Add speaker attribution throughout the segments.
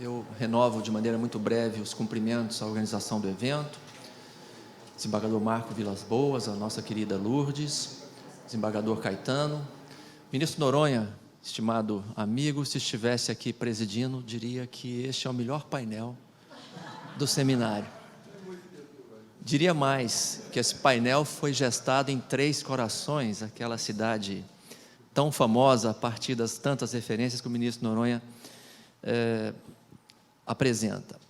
Speaker 1: Eu renovo de maneira muito breve os cumprimentos à organização do evento, desembargador Marco Vilas Boas, a nossa querida Lourdes, desembargador Caetano, ministro Noronha, estimado amigo, se estivesse aqui presidindo, diria que este é o melhor painel do seminário. Diria mais, que esse painel foi gestado em Três Corações, aquela cidade tão famosa a partir das tantas referências que o ministro Noronha apresenta.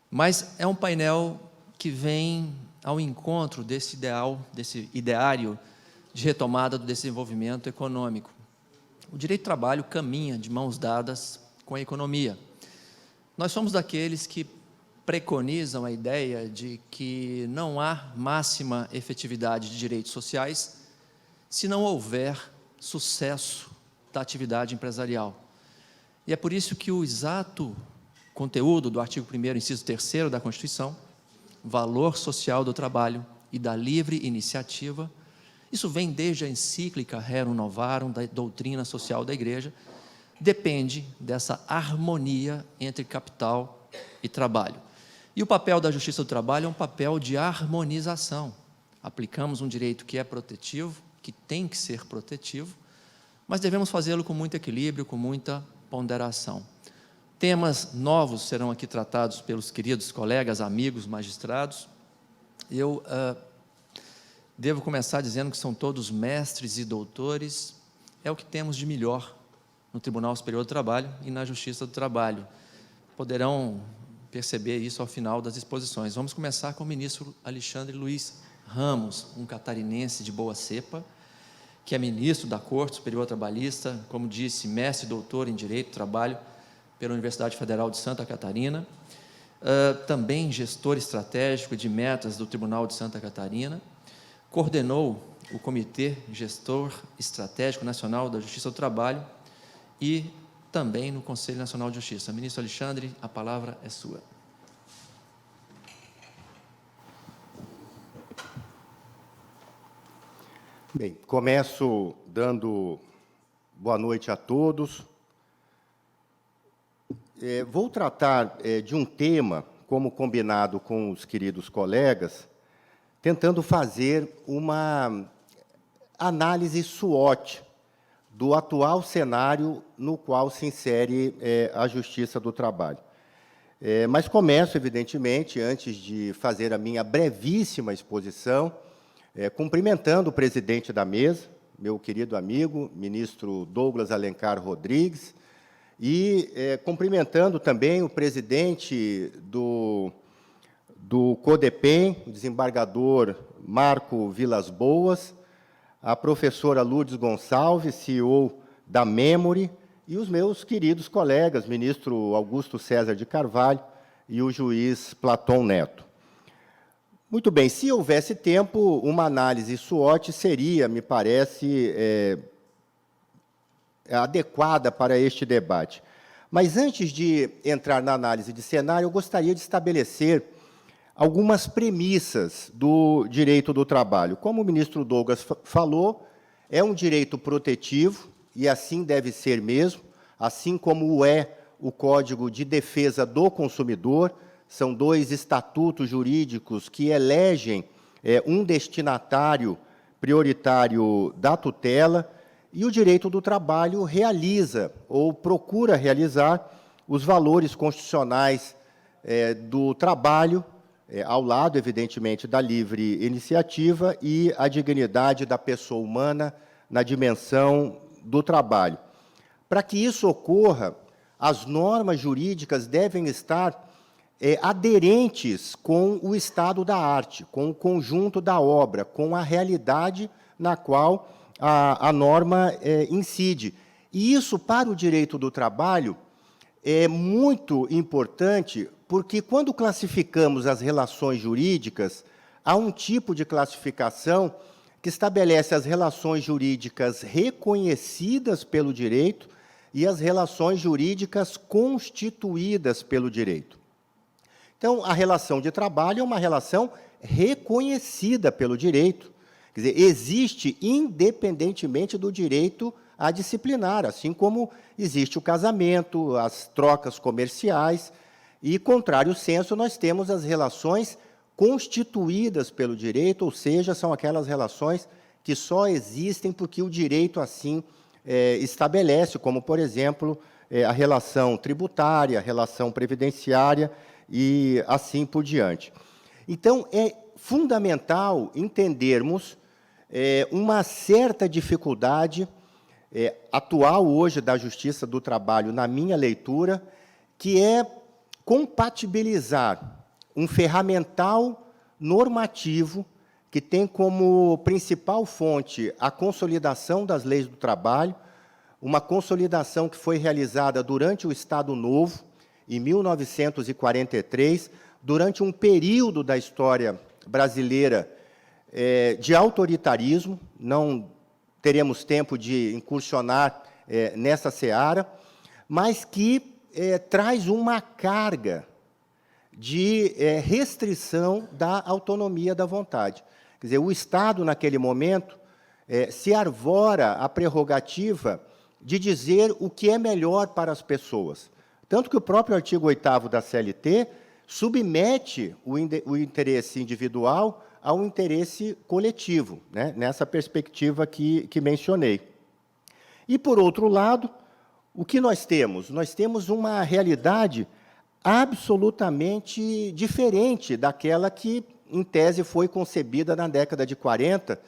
Speaker 1: Mas é um painel que vem ao encontro desse ideal, desse ideário de retomada do desenvolvimento econômico. O direito do trabalho caminha de mãos dadas com a economia. Nós somos daqueles que preconizam a ideia de que não há máxima efetividade de direitos sociais se não houver sucesso da atividade empresarial. E é por isso que o exato conteúdo do artigo 1º, inciso 3º da Constituição, valor social do trabalho e da livre iniciativa, isso vem desde a encíclica Rerum Novarum, da doutrina social da Igreja, depende dessa harmonia entre capital e trabalho. E o papel da Justiça do Trabalho é um papel de harmonização. Aplicamos um direito que é protetivo, que tem que ser protetivo, mas devemos fazê-lo com muito equilíbrio, com muita ponderação. Temas novos serão aqui tratados pelos queridos colegas, amigos, magistrados. Eu devo começar dizendo que são todos mestres e doutores, é o que temos de melhor no Tribunal Superior do Trabalho e na Justiça do Trabalho. Poderão perceber isso ao final das exposições. Vamos começar com o ministro Alexandre Luiz Ramos, um catarinense de boa cepa, que é ministro da Corte Superior Trabalhista, como disse, mestre e doutor em Direito do Trabalho pela Universidade Federal de Santa Catarina, também gestor estratégico de metas do Tribunal de Santa Catarina, coordenou o Comitê Gestor Estratégico Nacional da Justiça do Trabalho e também no Conselho Nacional de Justiça. Ministro Alexandre, a palavra é sua.
Speaker 2: Bem, começo dando boa noite a todos. Vou tratar de um tema, como combinado com os queridos colegas, tentando fazer uma análise SWOT do atual cenário no qual se insere a Justiça do Trabalho. Mas começo, evidentemente, antes de fazer a minha brevíssima exposição, cumprimentando o presidente da mesa, meu querido amigo, ministro Douglas Alencar Rodrigues, e cumprimentando também o presidente do CODEPEM, o desembargador Marco Vilas Boas, a professora Lourdes Gonçalves, CEO da Memory, e os meus queridos colegas, ministro Augusto César de Carvalho e o juiz Platão Neto. Muito bem, se houvesse tempo, uma análise SWOT seria, me parece, adequada para este debate. Mas, antes de entrar na análise de cenário, eu gostaria de estabelecer algumas premissas do direito do trabalho. Como o ministro Douglas falou, é um direito protetivo, e assim deve ser mesmo, assim como é o Código de Defesa do Consumidor. São dois estatutos jurídicos que elegem um destinatário prioritário da tutela, e o direito do trabalho realiza, ou procura realizar, os valores constitucionais do trabalho, ao lado, evidentemente, da livre iniciativa e a dignidade da pessoa humana na dimensão do trabalho. Para que isso ocorra, as normas jurídicas devem estar aderentes com o estado da arte, com o conjunto da obra, com a realidade na qual a norma incide. E isso, para o direito do trabalho, é muito importante, porque quando classificamos as relações jurídicas, há um tipo de classificação que estabelece as relações jurídicas reconhecidas pelo direito e as relações jurídicas constituídas pelo direito. Então, a relação de trabalho é uma relação reconhecida pelo direito, quer dizer, existe independentemente do direito a disciplinar, assim como existe o casamento, as trocas comerciais, e, contrário senso, nós temos as relações constituídas pelo direito, ou seja, são aquelas relações que só existem porque o direito assim estabelece, como, por exemplo, a relação tributária, a relação previdenciária e assim por diante. Então, é fundamental entendermos uma certa dificuldade atual hoje da Justiça do Trabalho, na minha leitura, que é compatibilizar um ferramental normativo que tem como principal fonte a consolidação das leis do trabalho, uma consolidação que foi realizada durante o Estado Novo, em 1943, durante um período da história brasileira de autoritarismo, não teremos tempo de incursionar nessa seara, mas que traz uma carga de restrição da autonomia da vontade. Quer dizer, o Estado, naquele momento, se arvora a prerrogativa de dizer o que é melhor para as pessoas. Tanto que o próprio artigo 8º da CLT submete o interesse individual ao interesse coletivo, né, nessa perspectiva que mencionei. E, por outro lado, o que nós temos? Nós temos uma realidade absolutamente diferente daquela que, em tese, foi concebida na década de 40.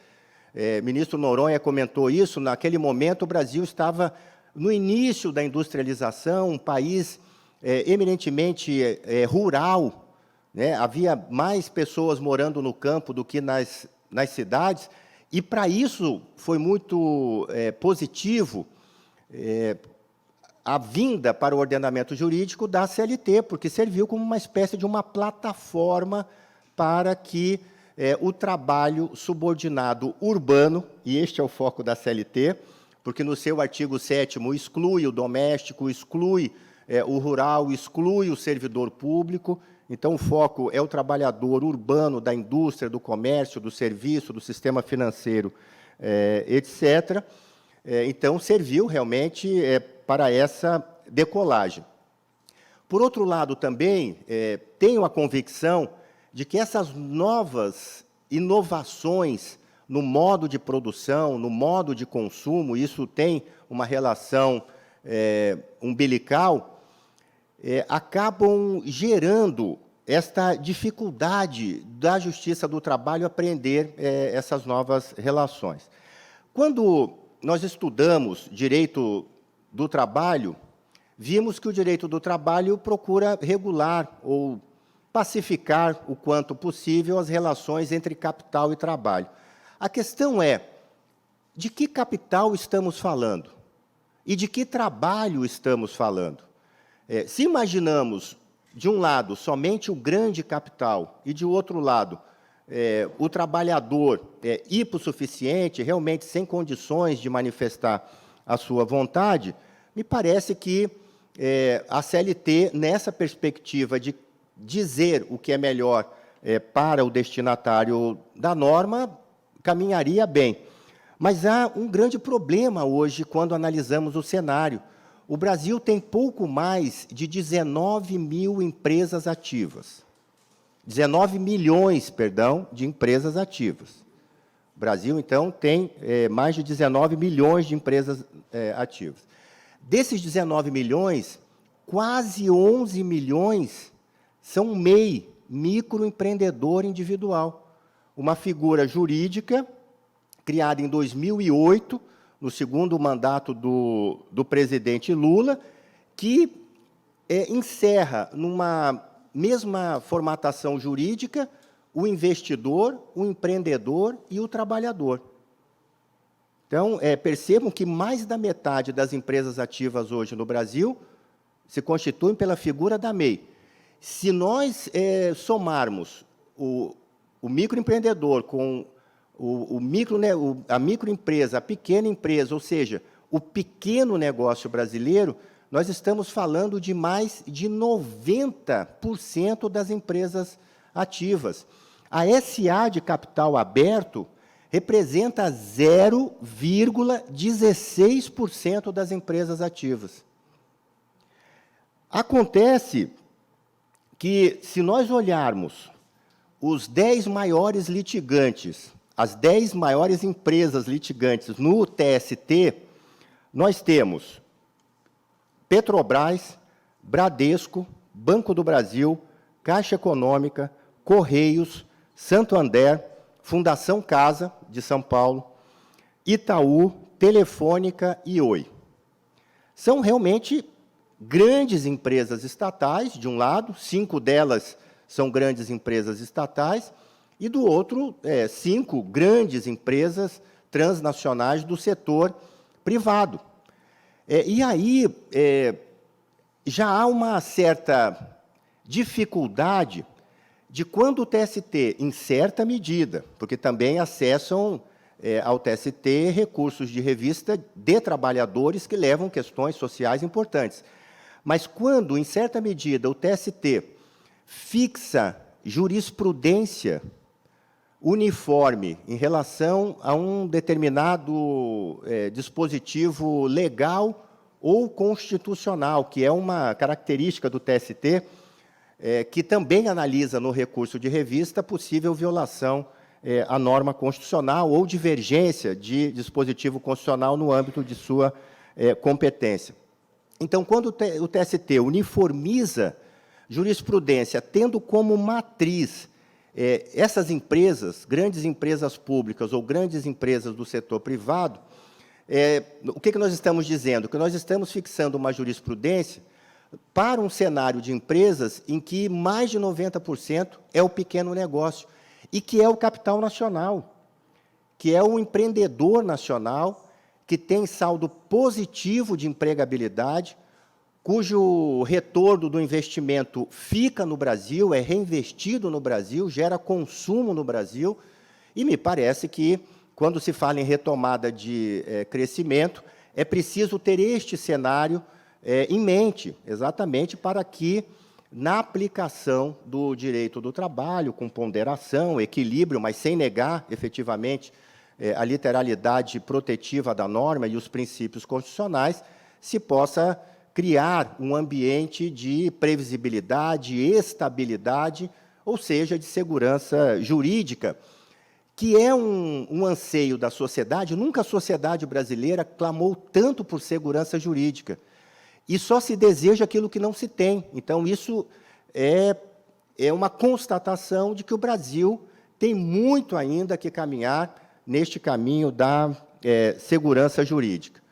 Speaker 2: Ministro Noronha comentou isso. Naquele momento, o Brasil estava no início da industrialização, um país eminentemente rural, né? Havia mais pessoas morando no campo do que nas cidades, e, para isso, foi muito positivo a vinda para o ordenamento jurídico da CLT, porque serviu como uma espécie de uma plataforma para que o trabalho subordinado urbano, e este é o foco da CLT, porque no seu artigo 7º exclui o doméstico, exclui o rural, exclui o servidor público. Então, o foco é o trabalhador urbano da indústria, do comércio, do serviço, do sistema financeiro, etc. Então, serviu realmente para essa decolagem. Por outro lado, também, tenho a convicção de que essas novas inovações no modo de produção, no modo de consumo, isso tem uma relação umbilical, acabam gerando esta dificuldade da Justiça do Trabalho apreender essas novas relações. Quando nós estudamos direito do trabalho, vimos que o direito do trabalho procura regular ou pacificar o quanto possível as relações entre capital e trabalho. A questão é, de que capital estamos falando? E de que trabalho estamos falando? Se imaginamos, de um lado, somente o grande capital, e, de outro lado, o trabalhador hipossuficiente, realmente sem condições de manifestar a sua vontade, me parece que a CLT, nessa perspectiva de dizer o que é melhor para o destinatário da norma, caminharia bem. Mas há um grande problema hoje quando analisamos o cenário. O Brasil tem pouco mais de 19 mil empresas ativas. 19 milhões, perdão, de empresas ativas. O Brasil, então, tem mais de 19 milhões de empresas ativas. Desses 19 milhões, quase 11 milhões são MEI, microempreendedor individual, uma figura jurídica criada em 2008, no segundo mandato do presidente Lula, que encerra, numa mesma formatação jurídica, o investidor, o empreendedor e o trabalhador. Então, percebam que mais da metade das empresas ativas hoje no Brasil se constituem pela figura da MEI. Se nós somarmos o microempreendedor com a microempresa, a pequena empresa, ou seja, o pequeno negócio brasileiro, nós estamos falando de mais de 90% das empresas ativas. A SA de capital aberto representa 0,16% das empresas ativas. Acontece que, se nós olharmos os 10 maiores litigantes, as 10 maiores empresas litigantes no TST, nós temos Petrobras, Bradesco, Banco do Brasil, Caixa Econômica, Correios, Santander, Fundação Casa, de São Paulo, Itaú, Telefônica e Oi. São realmente grandes empresas estatais, de um lado, 5 delas são grandes empresas estatais, e do outro, 5 grandes empresas transnacionais do setor privado. E aí, já há uma certa dificuldade de quando o TST, em certa medida, porque também acessam ao TST recursos de revista de trabalhadores que levam questões sociais importantes. Mas quando, em certa medida, o TST fixa jurisprudência uniforme em relação a um determinado dispositivo legal ou constitucional, que é uma característica do TST, que também analisa no recurso de revista possível violação à norma constitucional ou divergência de dispositivo constitucional no âmbito de sua competência. Então, quando o TST uniformiza jurisprudência, tendo como matriz essas empresas, grandes empresas públicas ou grandes empresas do setor privado, o que nós estamos dizendo? Que nós estamos fixando uma jurisprudência para um cenário de empresas em que mais de 90% é o pequeno negócio, e que é o capital nacional, que é o empreendedor nacional, que tem saldo positivo de empregabilidade, cujo retorno do investimento fica no Brasil, é reinvestido no Brasil, gera consumo no Brasil, e me parece que, quando se fala em retomada de crescimento, é preciso ter este cenário em mente, exatamente para que, na aplicação do direito do trabalho, com ponderação, equilíbrio, mas sem negar, efetivamente, a literalidade protetiva da norma e os princípios constitucionais, se possa criar um ambiente de previsibilidade, estabilidade, ou seja, de segurança jurídica, que é um anseio da sociedade. Nunca a sociedade brasileira clamou tanto por segurança jurídica. E só se deseja aquilo que não se tem. Então, isso é uma constatação de que o Brasil tem muito ainda que caminhar neste caminho da segurança jurídica.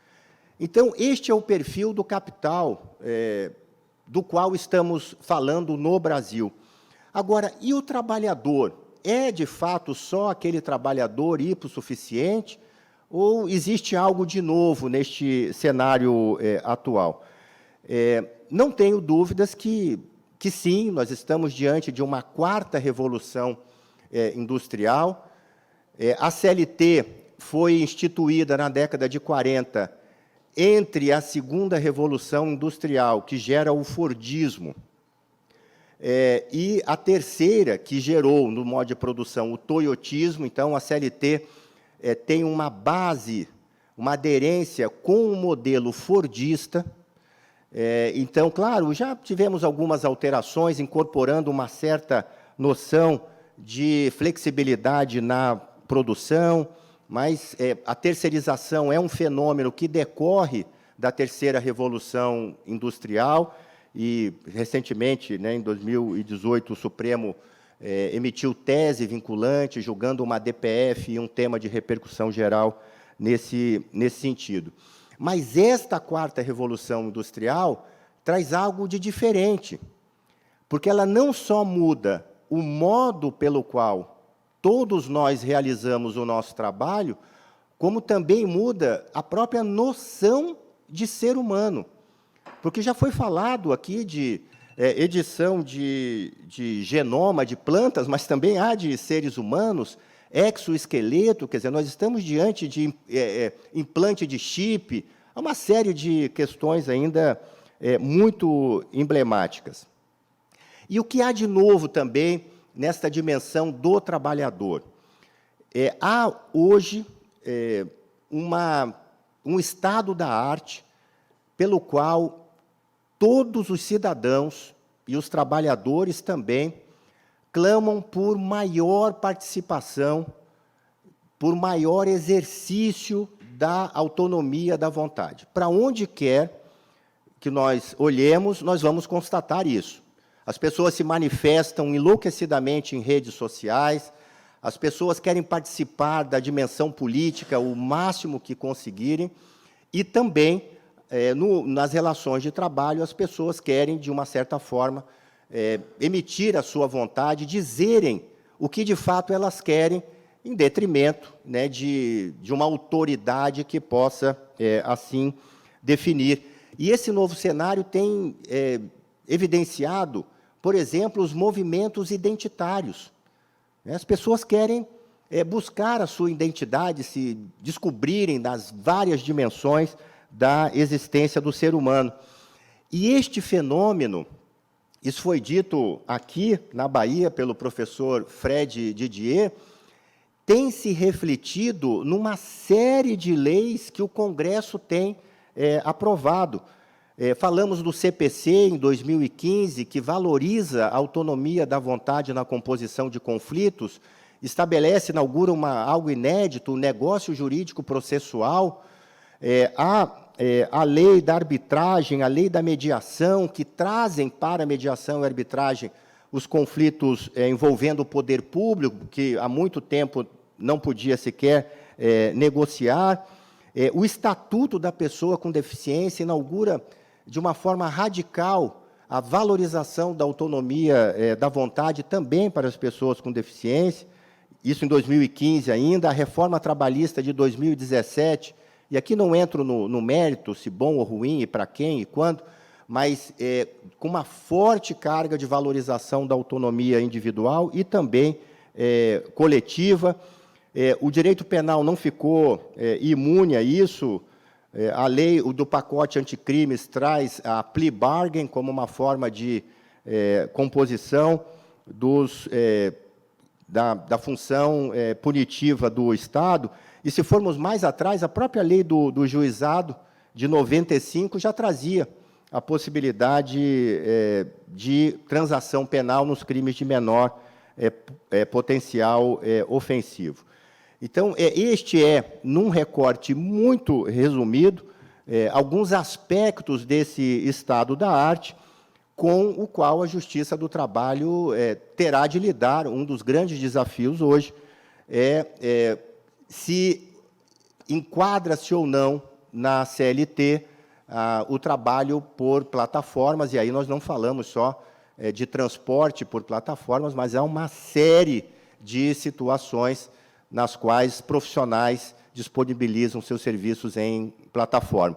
Speaker 2: Então, este é o perfil do capital do qual estamos falando no Brasil. Agora, e o trabalhador? É, de fato, só aquele trabalhador hipossuficiente ou existe algo de novo neste cenário atual? Não tenho dúvidas que sim, nós estamos diante de uma quarta revolução industrial. A CLT foi instituída na década de 40, entre a segunda revolução industrial, que gera o Fordismo, e a terceira, que gerou, no modo de produção, o toyotismo. Então, a CLT tem uma base, uma aderência com o modelo fordista. Então, claro, já tivemos algumas alterações, incorporando uma certa noção de flexibilidade na produção, mas a terceirização é um fenômeno que decorre da terceira revolução industrial, e, recentemente, em 2018, o Supremo emitiu tese vinculante, julgando uma DPF e um tema de repercussão geral nesse sentido. Mas esta quarta revolução industrial traz algo de diferente, porque ela não só muda o modo pelo qual todos nós realizamos o nosso trabalho, como também muda a própria noção de ser humano. Porque já foi falado aqui de edição de genoma de plantas, mas também há de seres humanos, exoesqueleto, quer dizer, nós estamos diante de implante de chip, há uma série de questões ainda muito emblemáticas. E o que há de novo também nesta dimensão do trabalhador? há hoje um estado da arte pelo qual todos os cidadãos e os trabalhadores também clamam por maior participação, por maior exercício da autonomia da vontade. Para onde quer que nós olhemos, nós vamos constatar isso. As pessoas se manifestam enlouquecidamente em redes sociais, as pessoas querem participar da dimensão política o máximo que conseguirem, e também, nas relações de trabalho, as pessoas querem, de uma certa forma, emitir a sua vontade, dizerem o que, de fato, elas querem, em detrimento, né, de uma autoridade que possa, assim, definir. E esse novo cenário tem evidenciado, por exemplo, os movimentos identitários. As pessoas querem buscar a sua identidade, se descobrirem nas várias dimensões da existência do ser humano. E este fenômeno, isso foi dito aqui na Bahia pelo professor Fred Didier, tem se refletido numa série de leis que o Congresso tem aprovado. Falamos do CPC, em 2015, que valoriza a autonomia da vontade na composição de conflitos, estabelece, inaugura algo inédito, o negócio jurídico processual, a lei da arbitragem, a lei da mediação, que trazem para a mediação e arbitragem os conflitos envolvendo o poder público, que há muito tempo não podia sequer negociar. O Estatuto da Pessoa com Deficiência inaugura, de uma forma radical, a valorização da autonomia da vontade também para as pessoas com deficiência, isso em 2015 ainda, a reforma trabalhista de 2017, e aqui não entro no mérito, se bom ou ruim, e para quem e quando, mas com uma forte carga de valorização da autonomia individual e também coletiva. O direito penal não ficou imune a isso. A lei do pacote anticrimes traz a plea bargain como uma forma de composição da função punitiva do Estado. E, se formos mais atrás, a própria lei do juizado, de 95, já trazia a possibilidade de transação penal nos crimes de menor potencial ofensivo. Então, este num recorte muito resumido, alguns aspectos desse estado da arte, com o qual a Justiça do Trabalho terá de lidar. Um dos grandes desafios hoje se enquadra-se ou não na CLT o trabalho por plataformas, e aí nós não falamos só de transporte por plataformas, mas há uma série de situações nas quais profissionais disponibilizam seus serviços em plataforma.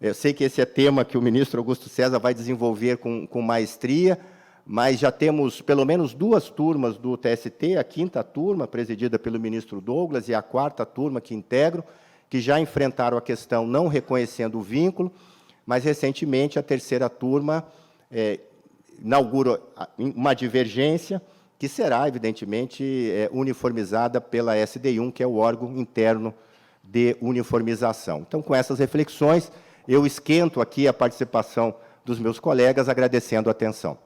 Speaker 2: Eu sei que esse é tema que o ministro Augusto César vai desenvolver com maestria, mas já temos pelo menos 2 turmas do TST, a 5ª turma, presidida pelo ministro Douglas, e a 4ª turma que integro, que já enfrentaram a questão não reconhecendo o vínculo, mas, recentemente, a 3ª turma inaugura uma divergência que será, evidentemente, uniformizada pela SDI1, que é o órgão interno de uniformização. Então, com essas reflexões, eu esquento aqui a participação dos meus colegas, agradecendo a atenção.